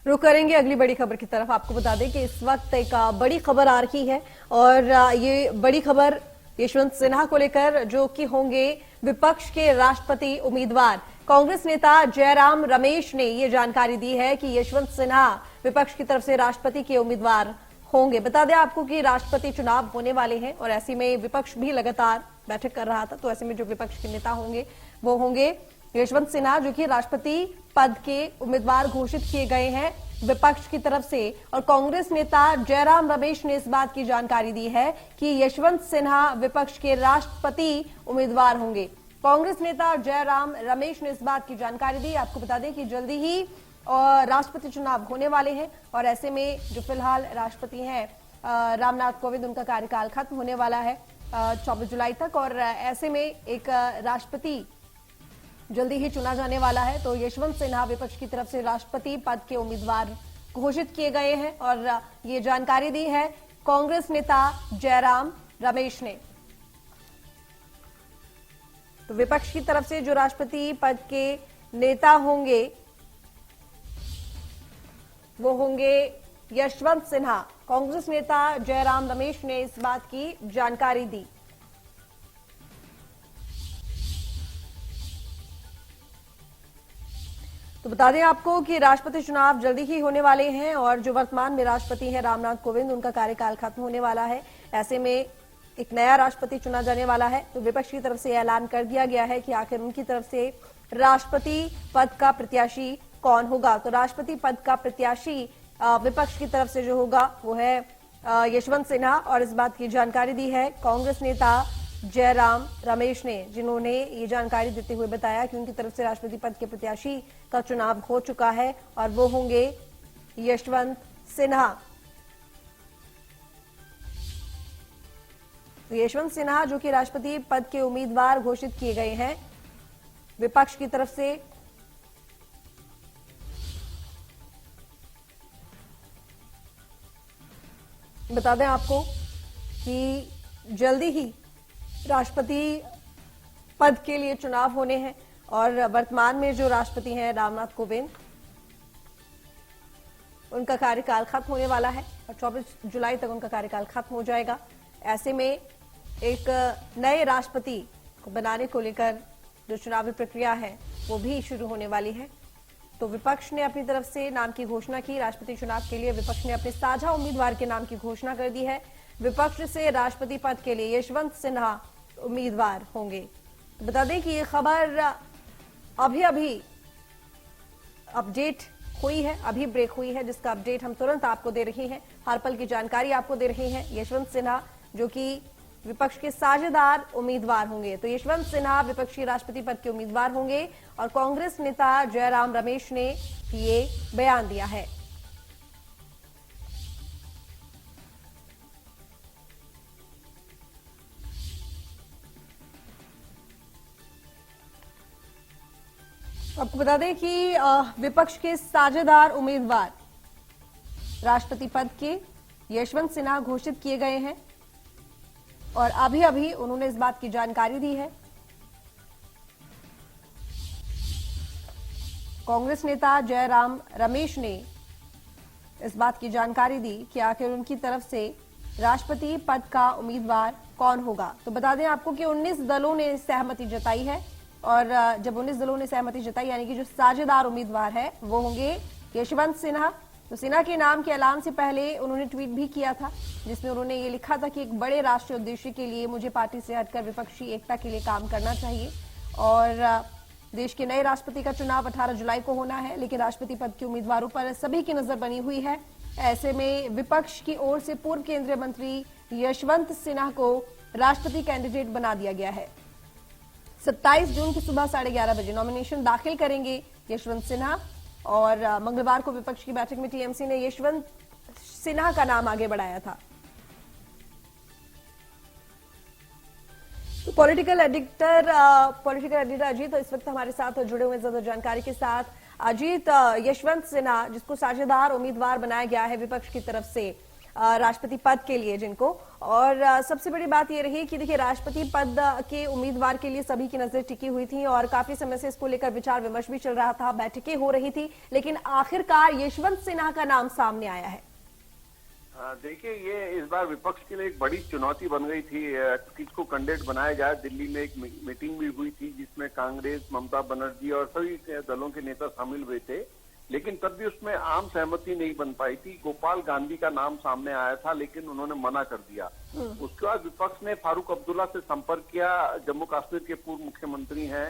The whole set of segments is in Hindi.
रुक करेंगे अगली बड़ी खबर की तरफ। आपको बता दें कि इस वक्त एक बड़ी खबर आ रही है और ये बड़ी खबर यशवंत सिन्हा को लेकर, जो कि होंगे विपक्ष के राष्ट्रपति उम्मीदवार। कांग्रेस नेता जयराम रमेश ने ये जानकारी दी है कि यशवंत सिन्हा विपक्ष की तरफ से राष्ट्रपति के उम्मीदवार होंगे। बता दें आपको कि राष्ट्रपति चुनाव होने वाले हैं और ऐसे में विपक्ष भी लगातार बैठक कर रहा था, तो ऐसे में जो विपक्ष के नेता होंगे वो होंगे यशवंत सिन्हा, जो कि राष्ट्रपति पद के उम्मीदवार घोषित किए गए हैं विपक्ष की तरफ से। और कांग्रेस नेता जयराम रमेश ने इस बात की जानकारी दी है कि यशवंत सिन्हा विपक्ष के राष्ट्रपति उम्मीदवार होंगे। कांग्रेस नेता जयराम रमेश ने इस बात की जानकारी दी। आपको बता दें कि जल्दी ही राष्ट्रपति चुनाव होने वाले हैं और ऐसे में जो फिलहाल राष्ट्रपति हैं रामनाथ कोविंद, उनका कार्यकाल खत्म होने वाला है 24 जुलाई तक, और ऐसे में एक राष्ट्रपति जल्दी ही चुना जाने वाला है। तो यशवंत सिन्हा विपक्ष की तरफ से राष्ट्रपति पद के उम्मीदवार घोषित किए गए हैं और ये जानकारी दी है कांग्रेस नेता जयराम रमेश ने। तो विपक्ष की तरफ से जो राष्ट्रपति पद के नेता होंगे वो होंगे यशवंत सिन्हा। कांग्रेस नेता जयराम रमेश ने इस बात की जानकारी दी। तो बता दें आपको कि राष्ट्रपति चुनाव जल्दी ही होने वाले हैं और जो वर्तमान में राष्ट्रपति हैं रामनाथ कोविंद, उनका कार्यकाल खत्म होने वाला है। ऐसे में एक नया राष्ट्रपति चुना जाने वाला है। तो विपक्ष की तरफ से ऐलान कर दिया गया है कि आखिर उनकी तरफ से राष्ट्रपति पद का प्रत्याशी कौन होगा। तो राष्ट्रपति पद का प्रत्याशी विपक्ष की तरफ से जो होगा वो है यशवंत सिन्हा, और इस बात की जानकारी दी है कांग्रेस नेता जयराम रमेश ने, जिन्होंने ये जानकारी देते हुए बताया कि उनकी तरफ से राष्ट्रपति पद के प्रत्याशी का चुनाव हो चुका है और वो होंगे यशवंत सिन्हा। तो यशवंत सिन्हा जो कि राष्ट्रपति पद के उम्मीदवार घोषित किए गए हैं विपक्ष की तरफ से। बता दें आपको कि जल्दी ही राष्ट्रपति पद के लिए चुनाव होने हैं और वर्तमान में जो राष्ट्रपति हैं रामनाथ कोविंद, उनका कार्यकाल खत्म होने वाला है और 24 जुलाई तक उनका कार्यकाल खत्म हो जाएगा। ऐसे में एक नए राष्ट्रपति को बनाने को लेकर जो चुनावी प्रक्रिया है वो भी शुरू होने वाली है। तो विपक्ष ने अपनी तरफ से नाम की घोषणा की। राष्ट्रपति चुनाव के लिए विपक्ष ने अपने साझा उम्मीदवार के नाम की घोषणा कर दी है। विपक्ष से राष्ट्रपति पद के लिए यशवंत सिन्हा उम्मीदवार होंगे। तो बता दें कि ये खबर अभी अपडेट हुई है, अभी ब्रेक हुई है, जिसका अपडेट हम तुरंत आपको दे रहे हैं, हर पल की जानकारी आपको दे रहे हैं। यशवंत सिन्हा जो कि विपक्ष के साझेदार उम्मीदवार होंगे। तो यशवंत सिन्हा विपक्षी राष्ट्रपति पद के उम्मीदवार होंगे और कांग्रेस नेता जयराम रमेश ने ये बयान दिया है। आपको बता दें कि विपक्ष के साझेदार उम्मीदवार राष्ट्रपति पद के यशवंत सिन्हा घोषित किए गए हैं और अभी उन्होंने इस बात की जानकारी दी है। कांग्रेस नेता जयराम रमेश ने इस बात की जानकारी दी कि आखिर उनकी तरफ से राष्ट्रपति पद का उम्मीदवार कौन होगा। तो बता दें आपको कि 19 दलों ने सहमति जताई है और जब 19 दलों ने सहमति जताई यानी कि जो साझेदार उम्मीदवार है वो होंगे यशवंत सिन्हा। तो सिन्हा के नाम के ऐलान से पहले उन्होंने ट्वीट भी किया था, जिसमें उन्होंने ये लिखा था कि एक बड़े राष्ट्रीय उद्देश्य के लिए मुझे पार्टी से हटकर विपक्षी एकता के लिए काम करना चाहिए और देश के नए राष्ट्रपति का चुनाव 18 जुलाई को होना है, लेकिन राष्ट्रपति पद के उम्मीदवारों पर सभी की नजर बनी हुई है। ऐसे में विपक्ष की ओर से पूर्व केंद्रीय मंत्री यशवंत सिन्हा को राष्ट्रपति कैंडिडेट बना दिया गया है। 27 जून की सुबह 11:30 बजे नॉमिनेशन दाखिल करेंगे यशवंत सिन्हा और मंगलवार को विपक्ष की बैठक में टीएमसी ने यशवंत सिन्हा का नाम आगे बढ़ाया था। तो पॉलिटिकल एडिटर अजीत तो इस वक्त हमारे साथ जुड़े हुए ज्यादा जानकारी के साथ। अजीत, यशवंत सिन्हा जिसको साझेदार उम्मीदवार बनाया गया है विपक्ष की तरफ से, राष्ट्रपति पद के लिए जिनको, और सबसे बड़ी बात ये रही कि देखिए राष्ट्रपति पद के उम्मीदवार के लिए सभी की नजर टिकी हुई थी और काफी समय से इसको लेकर विचार विमर्श भी चल रहा था, बैठकें हो रही थी, लेकिन आखिरकार यशवंत सिन्हा का नाम सामने आया है। देखिए, ये इस बार विपक्ष के लिए एक बड़ी चुनौती बन गई थी किसको कैंडिडेट बनाया जाए। दिल्ली में एक मीटिंग भी हुई थी जिसमें कांग्रेस, ममता बनर्जी और सभी दलों के नेता शामिल हुए थे, लेकिन तब भी उसमें आम सहमति नहीं बन पाई थी। गोपाल गांधी का नाम सामने आया था लेकिन उन्होंने मना कर दिया। उसके बाद विपक्ष ने फारूक अब्दुल्ला से संपर्क किया, जम्मू कश्मीर के पूर्व मुख्यमंत्री हैं,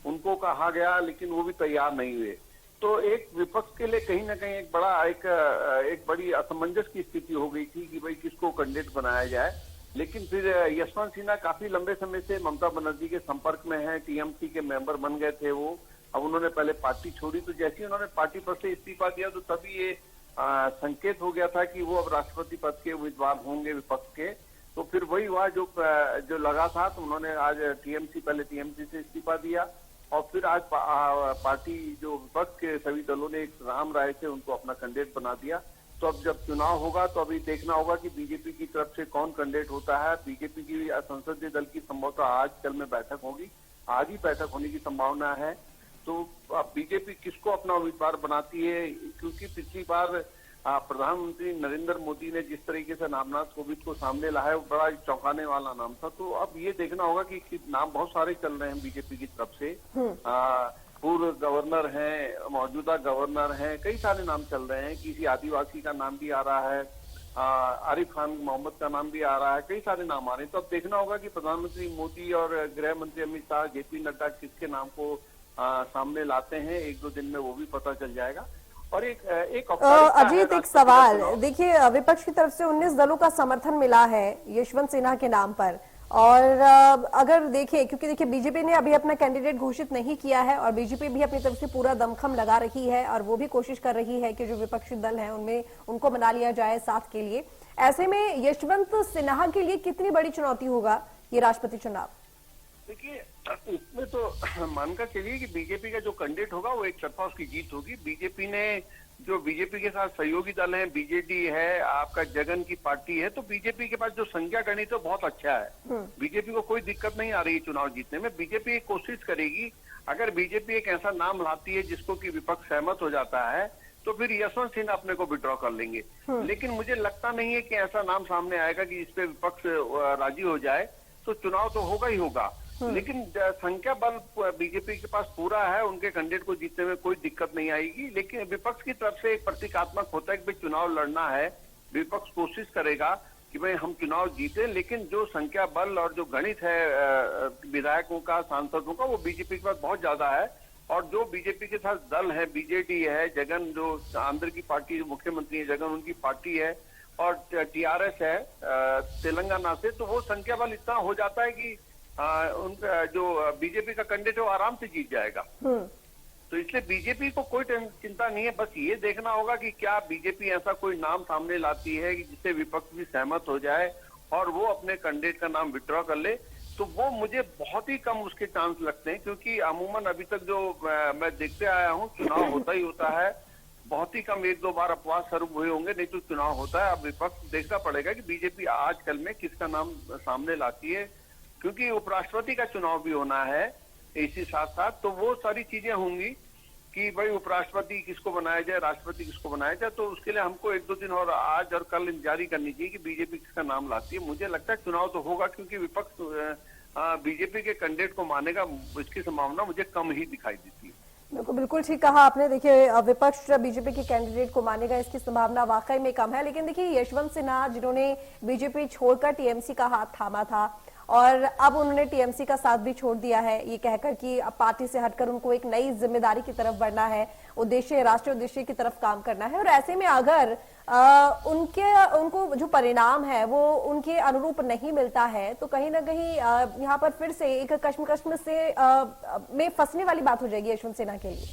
उनको कहा गया लेकिन वो भी तैयार नहीं हुए। तो एक विपक्ष के लिए कहीं ना कहीं एक बड़ी असमंजस की स्थिति हो गई थी कि भाई किसको कैंडिडेट बनाया जाए। लेकिन फिर यशवंत सिन्हा काफी लंबे समय से ममता बनर्जी के संपर्क में हैं, टीएमसी के मेंबर बन गए थे वो। अब उन्होंने पहले पार्टी छोड़ी, तो जैसे ही उन्होंने पार्टी पद से इस्तीफा दिया तो तभी ये संकेत हो गया था कि वो अब राष्ट्रपति पद के उम्मीदवार होंगे विपक्ष के। तो फिर वही हुआ जो लगा था। तो उन्होंने आज पहले टीएमसी से इस्तीफा दिया और फिर आज पार्टी जो विपक्ष के सभी दलों ने एक राम राय से उनको अपना कैंडिडेट बना दिया। तो अब जब चुनाव होगा तो अभी देखना होगा कि बीजेपी की तरफ से कौन कैंडिडेट होता है। बीजेपी की संसदीय दल की संभवतः आज कल में बैठक होगी, आज ही बैठक होने की संभावना है। तो अब बीजेपी किसको अपना उम्मीदवार बनाती है, क्योंकि पिछली बार प्रधानमंत्री नरेंद्र मोदी ने जिस तरीके से नामनाथ कोविंद को सामने लाया वो बड़ा चौंकाने वाला नाम था। तो अब ये देखना होगा कि नाम बहुत सारे चल रहे हैं बीजेपी की तरफ से। पूर्व गवर्नर हैं, मौजूदा गवर्नर हैं, कई सारे नाम चल रहे हैं। किसी आदिवासी का नाम भी आ रहा है, आरिफ खान मोहम्मद का नाम भी आ रहा है, कई सारे नाम आ रहे हैं। तो अब देखना होगा कि प्रधानमंत्री मोदी और गृह मंत्री अमित शाह, जेपी नड्डा किसके नाम को सामने लाते हैं। एक दो दिन में वो भी पता चल जाएगा। और एक अजीत, एक सवाल देखिए, विपक्ष की तरफ से 19 दलों का समर्थन मिला है यशवंत सिन्हा के नाम पर, और अगर देखें, क्योंकि देखिए बीजेपी ने अभी अपना कैंडिडेट घोषित नहीं किया है और बीजेपी भी अपनी तरफ से पूरा दमखम लगा रही है और वो भी कोशिश कर रही है कि जो विपक्षी दल हैं उनमें उनको बना लिया जाए साथ के लिए। ऐसे में यशवंत सिन्हा के लिए कितनी बड़ी चुनौती होगा ये राष्ट्रपति चुनाव? देखिए, इसमें तो मानकर चलिए कि बीजेपी का जो कैंडिडेट होगा वो एक तरफा उसकी जीत होगी। बीजेपी के साथ सहयोगी दल हैं, बीजेडी है, आपका जगन की पार्टी है, तो बीजेपी के पास जो संख्या गणित है बहुत अच्छा है। बीजेपी को कोई दिक्कत नहीं आ रही है चुनाव जीतने में। बीजेपी एक कोशिश करेगी, अगर बीजेपी एक ऐसा नाम लाती है जिसको कि विपक्ष सहमत हो जाता है तो फिर यशवंत सिन्हा अपने को विड्रॉ कर लेंगे। लेकिन मुझे लगता नहीं है कि ऐसा नाम सामने आएगा कि इस पे विपक्ष राजी हो जाए। तो चुनाव तो होगा ही होगा, लेकिन संख्या बल बीजेपी के पास पूरा है, उनके कैंडिडेट को जीतने में कोई दिक्कत नहीं आएगी। लेकिन विपक्ष की तरफ से एक प्रतीकात्मक होता है कि भाई चुनाव लड़ना है, विपक्ष कोशिश करेगा कि भाई हम चुनाव जीते। लेकिन जो संख्या बल और जो गणित है विधायकों का, सांसदों का, वो बीजेपी के पास बहुत ज्यादा है। और जो बीजेपी के साथ दल है, बीजेडी है, जगन जो आंध्र की पार्टी, जो मुख्यमंत्री है जगन, उनकी पार्टी है, और टीआरएस है तेलंगाना से, तो वो संख्या बल इतना हो जाता है कि उनका जो बीजेपी का कैंडिडेट है वो आराम से जीत जाएगा। तो इसलिए बीजेपी को कोई चिंता नहीं है। बस ये देखना होगा कि क्या बीजेपी ऐसा कोई नाम सामने लाती है कि जिससे विपक्ष भी सहमत हो जाए और वो अपने कैंडिडेट का नाम विड्रॉ कर ले। तो वो मुझे बहुत ही कम उसके चांस लगते हैं, क्योंकि अमूमन अभी तक जो मैं देखते आया हूँ चुनाव होता ही होता है। बहुत ही कम एक दो बार अपवाद स्वरूप हुए होंगे, नहीं तो चुनाव होता है। अब विपक्ष देखना पड़ेगा कि बीजेपी आजकल में किसका नाम सामने लाती है, क्योंकि उपराष्ट्रपति का चुनाव भी होना है इसी साथ साथ। तो वो सारी चीजें होंगी कि भाई उपराष्ट्रपति किसको बनाया जाए, राष्ट्रपति किसको बनाया जाए। तो उसके लिए हमको एक दो दिन और आज और कल इंतजारी करनी चाहिए कि बीजेपी किसका नाम लाती है। मुझे लगता है चुनाव तो होगा, क्योंकि विपक्ष बीजेपी के कैंडिडेट को मानेगा, इसकी संभावना मुझे कम ही दिखाई देती है। बिल्कुल ठीक कहा आपने। देखिए, विपक्ष बीजेपी के कैंडिडेट को मानेगा, इसकी संभावना वाकई में कम है। लेकिन देखिए, यशवंत सिन्हा जिन्होंने बीजेपी छोड़कर टीएमसी का हाथ थामा था और अब उन्होंने टीएमसी का साथ भी छोड़ दिया है, ये कहकर कि अब पार्टी से हटकर उनको एक नई जिम्मेदारी की तरफ बढ़ना है, उद्देश्य, राष्ट्रीय उद्देश्य की तरफ काम करना है। और ऐसे में अगर उनको जो परिणाम है वो उनके अनुरूप नहीं मिलता है तो कहीं ना कहीं यहाँ पर फिर से एक कश्मकश से में फंसने वाली बात हो जाएगी यशवंत सिन्हा के लिए।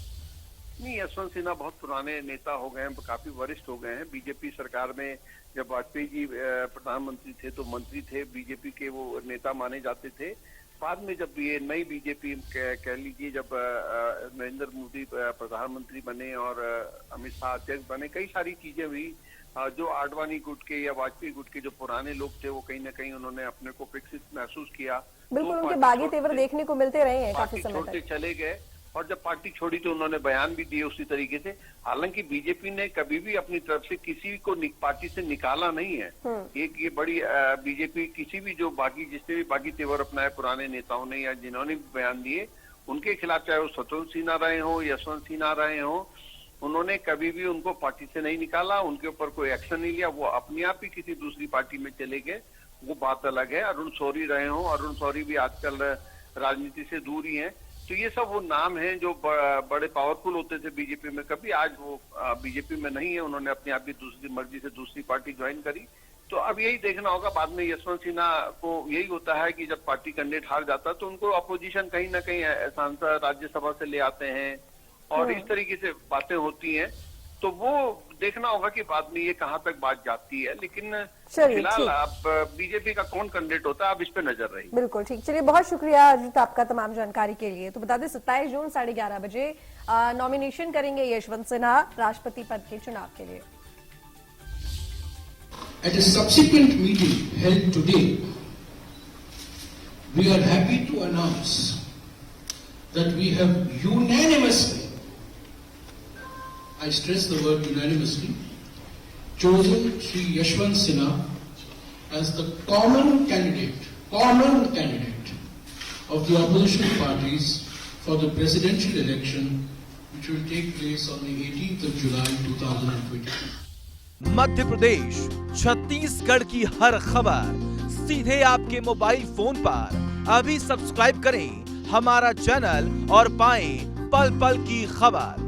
नहीं, यशवंत सिन्हा बहुत पुराने नेता हो गए हैं, काफी वरिष्ठ हो गए हैं। बीजेपी सरकार में जब वाजपेयी जी प्रधानमंत्री थे तो मंत्री थे, बीजेपी के वो नेता माने जाते थे। बाद में जब ये नई बीजेपी कह लीजिए, जब नरेंद्र मोदी प्रधानमंत्री बने और अमित शाह अध्यक्ष बने, कई सारी चीजें हुई। जो आडवाणी गुट के या वाजपेयी गुट के जो पुराने लोग थे, वो कहीं ना कहीं उन्होंने अपने को विकसित महसूस किया। बिल्कुल, उनके बागी तेवर देखने को मिलते रहे हैं काफी समय तक। चले गए और जब पार्टी छोड़ी तो उन्होंने बयान भी दिए उसी तरीके से। हालांकि बीजेपी ने कभी भी अपनी तरफ से किसी को पार्टी से निकाला नहीं है। एक ये बड़ी बीजेपी किसी भी जो बागी जिसने भी बागी तेवर अपनाए पुराने नेताओं ने या जिन्होंने भी बयान दिए, उनके खिलाफ चाहे वो सतवंत सिन्हा रहे हो, यशवंत सिन्हा रहे हो, उन्होंने कभी भी उनको पार्टी से नहीं निकाला, उनके ऊपर कोई एक्शन नहीं लिया। वो अपने आप ही किसी दूसरी पार्टी में चले गए, वो बात अलग है। अरुण शौरी रहे हो, अरुण शौरी भी आजकल राजनीति से दूर ही है। तो ये सब वो नाम हैं जो बड़े पावरफुल होते थे बीजेपी में, कभी आज वो बीजेपी में नहीं है। उन्होंने अपने आप भी दूसरी मर्जी से दूसरी पार्टी ज्वाइन करी। तो अब यही देखना होगा। बाद में यशवंत सिन्हा को यही होता है कि जब पार्टी कैंडिडेट हार जाता है तो उनको अपोजिशन कहीं ना कहीं सांसद राज्यसभा से ले आते हैं और इस तरीके से बातें होती हैं। तो वो देखना होगा कि बाद में ये कहां तक बात जाती है। लेकिन फिलहाल आप बीजेपी का कौन कैंडिडेट होता है, आप इस पे नजर रही। बिल्कुल ठीक। चलिए, बहुत शुक्रिया अजित आपका तमाम जानकारी के लिए। तो बता दें 27 जून 11:30 बजे नॉमिनेशन करेंगे यशवंत सिन्हा राष्ट्रपति पद के चुनाव के लिए। At a subsequent meeting held today, we are happy to announce that we have unanimously, I stress the word unanimously, chosen Shri Yashwant Sinha as the common candidate of the opposition parties for the presidential election, which will take place on the 18th of July 2022. Madhya Pradesh, Chhattisgarh की हर खबर सीधे आपके मोबाइल फोन पर। अभी सब्सक्राइब करें हमारा चैनल और पाएं पल पल की खबर।